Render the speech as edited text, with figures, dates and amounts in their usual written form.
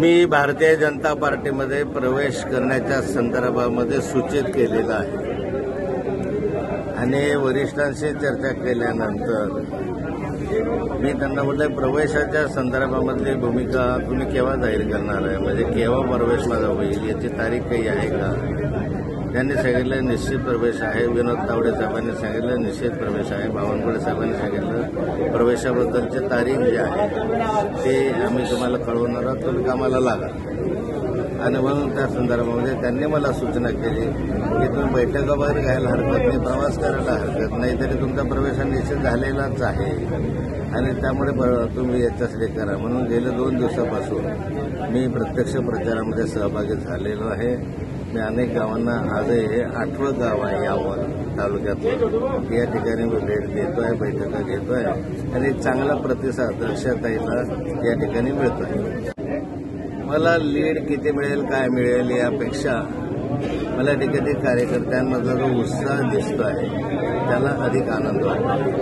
मी भारतीय जनता पार्टीमध्ये प्रवेश करण्याच्या संदर्भामध्ये सूचित केलेलं आहे आणि वरिष्ठांशी चर्चा केल्यानंतर मी त्यांना म्हटलं प्रवेशाच्या संदर्भामधली भूमिका तुम्ही केव्हा जाहीर करणार आहे, म्हणजे केव्हा प्रवेश माझा होईल याची तारीख काही आहे का. त्यांनी सांगितलं निश्चित प्रवेश आहे. विनोद तावडे साहेबांनी सांगितलं निश्चित प्रवेश आहे. बावनकुळे साहेबांनी सांगितलं प्रवेशाबद्दलची तारीख जी आहे ते आम्ही तुम्हाला कळवणार आहोत, तुम्ही कामाला लागा. आणि म्हणून त्या संदर्भामध्ये त्यांनी मला सूचना केली की तुम्ही बैठका वगैरे घ्यायला हरकत नाही, प्रवास करायला हरकत नाही, तरी तुमचा प्रवेश निश्चित झालेलाच आहे आणि त्यामुळे तुम्ही याच्यासाठी करा. म्हणून गेल्या 2 दिवसापासून मी प्रत्यक्ष प्रचारामध्ये सहभागी झालेलो आहे. मी अनेक गावांना आजही हे 8वं गाव आहे यावर तालुक्यातलं. या ठिकाणी मी भेट देतोय, बैठका घेतोय आणि चांगला प्रतिसाद रक्षाताईला या ठिकाणी मिळतोय. मला लीड किती मिळेल काय मिळेल यापेक्षा मला ठिकाणी कार्यकर्त्यांमध्ये जो उत्साह दिसतो आहे त्याला अधिक आनंद वाटतो.